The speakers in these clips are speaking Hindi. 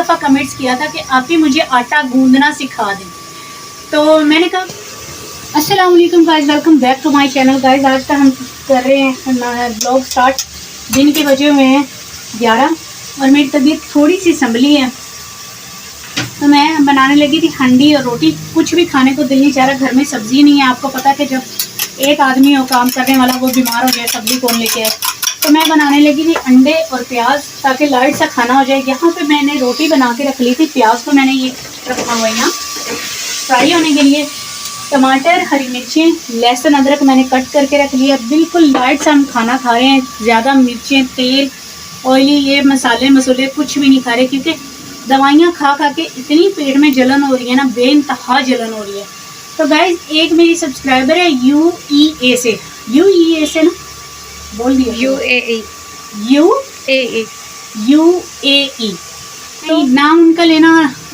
दफ़ा कमेंट्स किया था कि आप ही मुझे आटा गूंदना सिखा दें। तो मैंने कहा अस्सलाम वालेकुम guys, welcome back to my channel guys. आज तक हम कर रहे हैं ब्लॉग स्टार्ट। दिन के बजे हुए हैं 11 और मेरी तबीयत थोड़ी सी संभली है, तो मैं बनाने लगी थी हंडी और रोटी। कुछ भी खाने को दिल नहीं चाह रहा, घर में सब्जी नहीं है। आपको पता है कि जब एक आदमी हो काम करने वाला, वो बीमार हो जाए सब्जी कौन लेके आए। तो मैं बनाने लगी थी अंडे और प्याज, ताकि लाइट सा खाना हो जाए। यहाँ पे मैंने रोटी बना के रख ली थी, प्याज को मैंने ये रखा हुआ है यहाँ फ्राई होने के लिए। टमाटर, हरी मिर्चें, लहसुन, अदरक मैंने कट करके रख लिया। बिल्कुल लाइट सा हम खाना खा रहे हैं, ज़्यादा मिर्चें, तेल, ऑयली ये मसाले मसूले कुछ भी नहीं खा रहे, क्योंकि दवाइयाँ खा खा के इतनी पेट में जलन हो रही है ना, बेइंतहा जलन हो रही है। तो गाइज एक मेरी सब्सक्राइबर है UEA से ना बोल दिया, UAE तो नाम उनका लेना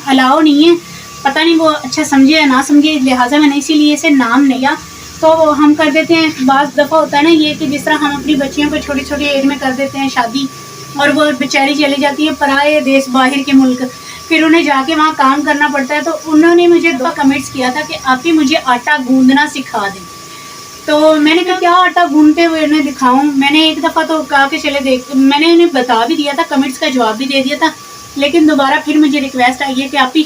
अलाउ नहीं है। पता नहीं वो अच्छा समझे या ना समझे, लिहाजा मैंने इसीलिए से नाम लिया। तो हम कर देते हैं, बाज़ दफ़ा होता है ना ये कि जिस तरह हम अपनी बच्चियों को छोटी छोटी एज में कर देते हैं शादी, और वो बेचारी चली जाती है पराए देश, बाहर के मुल्क, फिर उन्हें जाके वहाँ काम करना पड़ता है। तो उन्होंने मुझे दो कमेंट्स किया था कि आप ही मुझे आटा गूंदना सिखा दें। तो मैंने कहा क्या आटा गूंदते हुए उन्हें दिखाऊं। मैंने एक दफ़ा तो कहा कि चले देख, मैंने उन्हें बता भी दिया था, कमेंट्स का जवाब भी दे दिया था, लेकिन दोबारा फिर मुझे रिक्वेस्ट आई है कि आप ही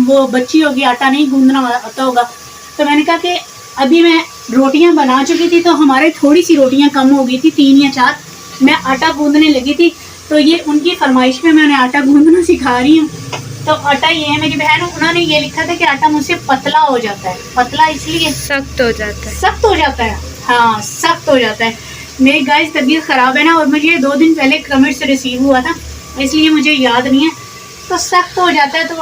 वो बच्ची होगी, आटा नहीं गूंदना आता होगा। तो मैंने कहा कि अभी मैं रोटियां बना चुकी थी, तो हमारे थोड़ी सी रोटियां कम हो गई थी, 3 या 4। मैं आटा गूंदने लगी थी, तो ये उनकी फरमाइश पे मैं उन्हें आटा गूंदना सिखा रही हूँ। तो आटा ये है, मेरी बहन उन्होंने ये लिखा था कि आटा मुझसे पतला हो जाता है। पतला इसलिए सख्त हो जाता है, सख्त हो जाता है। हाँ, सख्त हो जाता है। मेरी गाइस तबीयत ख़राब है ना, और मुझे 2 दिन पहले कमेंट से रिसीव हुआ था, इसलिए मुझे याद नहीं है। तो सख्त हो जाता है, तो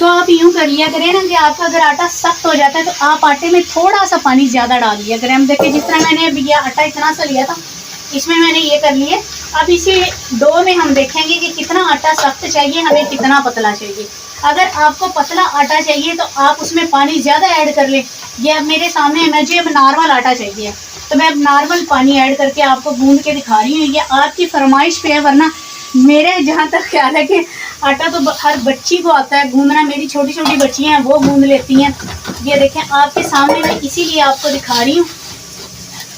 आप यूँ कर लिया करें ना कि आपका अगर आटा सख्त हो जाता है तो आप आटे में थोड़ा सा पानी ज़्यादा डाल दिया करें। हम देखिए जिस तरह मैंने अभी यह आटा इतना सा लिया था, इसमें मैंने ये कर लिए। अब इसी डो में हम देखेंगे कि कितना आटा सख्त चाहिए, हमें कितना पतला चाहिए। अगर आपको पतला आटा चाहिए तो आप उसमें पानी ज़्यादा ऐड कर लें। यह मेरे सामने मुझे अब नॉर्मल आटा चाहिए, तो मैं अब नॉर्मल पानी ऐड करके आपको गूंद के दिखा रही हूँ। ये आपकी फरमाइश पे है, वरना मेरे जहाँ तक ख्याल है कि आटा तो हर बच्ची को आता है गूंदना। मेरी छोटी छोटी बच्चियाँ हैं, वो गूंद लेती हैं। ये देखें आपके सामने, मैं इसीलिए आपको दिखा रही हूँ।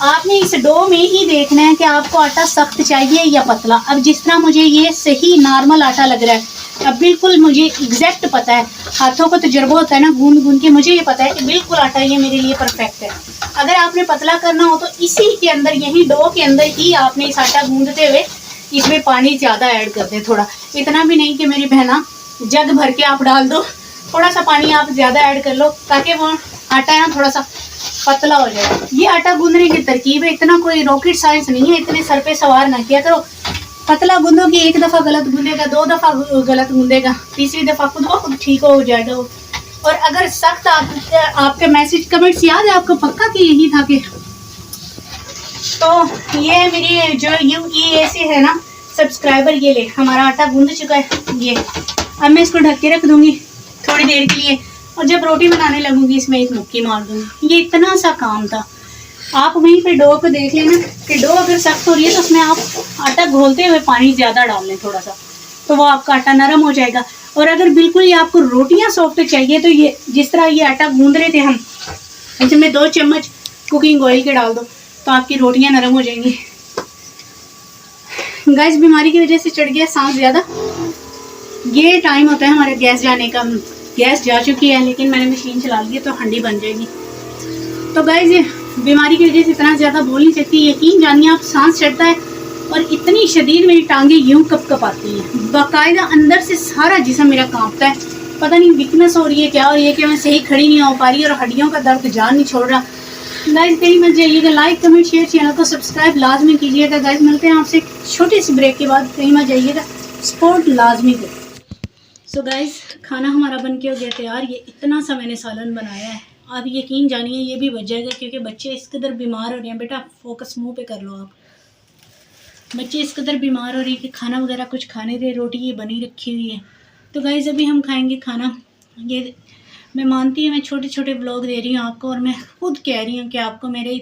आपने इस डो में ही देखना है कि आपको आटा सख्त चाहिए या पतला। अब जिस तरह मुझे ये सही नॉर्मल आटा लग रहा है, अब बिल्कुल मुझे एग्जैक्ट पता है, हाथों का तजुर्बा होता है ना गूंद गूंद के, मुझे ये पता है कि बिल्कुल आटा ये मेरे लिए परफेक्ट है। अगर आपने पतला करना हो तो इसी के अंदर, यही डो के अंदर ही आपने इस आटा गूंदते हुए इसमें पानी ज़्यादा ऐड कर दें। थोड़ा, इतना भी नहीं कि मेरी बहना जग भर के आप डाल दो, थोड़ा सा पानी आप ज़्यादा ऐड कर लो, ताकि वो आटा है ना थोड़ा सा पतला हो जाए। ये आटा गूंदने की तरकीब है, इतना कोई रॉकेट साइंस नहीं है, इतने सर पे सवार ना किया करो। पतला गूंदोगे, 1 दफ़ा गलत गूंदेगा, 2 दफ़ा गलत गूंदेगा, तीसरी दफ़ा खुद ब खुद ठीक हो जाएगा वो। और अगर सख्त आपके मैसेज कमेंट्स याद है आपको पक्का कि यही था कि, तो ये मेरी जो UEA से है ना सब्सक्राइबर, ये ले हमारा आटा गूंद चुका है ये। अब मैं इसको ढक के रख दूंगी थोड़ी देर के लिए, और जब रोटी बनाने लगूंगी इसमें एक मुक्की मार दूंगी। ये इतना सा काम था। आप वहीं पे डो को देख लेना कि डो अगर सख्त हो रही है तो उसमें आप आटा घोलते हुए पानी ज़्यादा डाल लें थोड़ा सा, तो वो आपका आटा नरम हो जाएगा। और अगर बिल्कुल ये आपको रोटियां सॉफ्ट चाहिए, तो ये जिस तरह ये आटा गूंद रहे थे हम, इसमें 2 चम्मच कुकिंग ऑयल के डाल दो, तो आपकी रोटियां नरम हो जाएंगी। गैस बीमारी की वजह से चढ़ गया सांस ज़्यादा। ये टाइम होता है हमारे गैस जाने का। गैस जा चुकी है, लेकिन मैंने मशीन चला ली है, तो हंडी बन जाएगी। तो गैस ये बीमारी की वजह से इतना ज़्यादा बोल नहीं सकती। यकीन जानिए आप, सांस चढ़ता है और इतनी शदीद मेरी टांगें यूँ कप आती हैं, बाकायदा अंदर से सारा जिस्म मेरा कांपता है। पता नहीं वीकनेस हो रही है, क्या हो रही है कि मैं सही खड़ी नहीं हो पा रही, और हड्डियों का दर्द जान नहीं छोड़ रहा। गाइस कहीं मत जाइएगा, लाइक कमेंट शेयर, चैनल को सब्सक्राइब लाजमी कीजिएगा। गाइस मिलते हैं आपसे छोटी सी ब्रेक के बाद, कहीं मत जाइएगा, सपोर्ट लाजमी करें। सो गाइस खाना हमारा बन के हो गया तैयार। ये इतना सा मैंने सालन बनाया है, आप यकीन जानिए ये भी बच जाएगा, क्योंकि बच्चे इस कदर बीमार हो रहे हैं। बेटा फोकस मुंह पे कर लो आप। बच्चे इस कदर बीमार हो रही है कि खाना वगैरह कुछ खाने दे, रोटी ये बनी रखी हुई है। तो गाइस अभी हम खाएंगे खाना। ये मैं मानती हूँ मैं छोटे छोटे ब्लॉग दे रही हूँ आपको, और मैं खुद कह रही हूँ कि आपको मेरे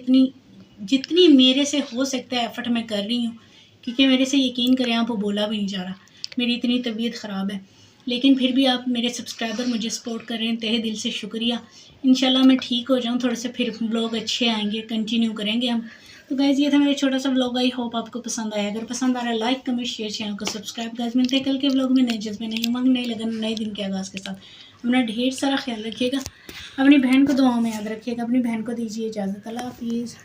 जितनी मेरे से हो सकता है एफर्ट मैं कर रही हूँ, क्योंकि मेरे से यकीन करें आप वो बोला भी नहीं जा रहा। मेरी इतनी तबीयत ख़राब है, लेकिन फिर भी आप मेरे सब्सक्राइबर मुझे सपोर्ट कर रहे हैं, तहे दिल से शुक्रिया। इंशाल्लाह मैं ठीक हो जाऊँ, थोड़े से फिर व्लॉग अच्छे आएंगे, कंटिन्यू करेंगे हम। तो गाइज़ ये था मेरा छोटा सा व्लॉग, आई होप आपको पसंद आया। अगर पसंद आ रहा है लाइक कमेंट शेयर, चैनल को सब्सक्राइब। गाइज़ मिलते हैं कल के व्लॉग में, नए जज्बे, नई उमंग, नई लगन, नए दिन के आगाज़ के साथ। अपना ढेर सारा ख्याल रखिएगा, अपनी बहन को दुआओं में याद रखिएगा। अपनी बहन को दीजिए इजाज़त। अल्लाह हाफिज़।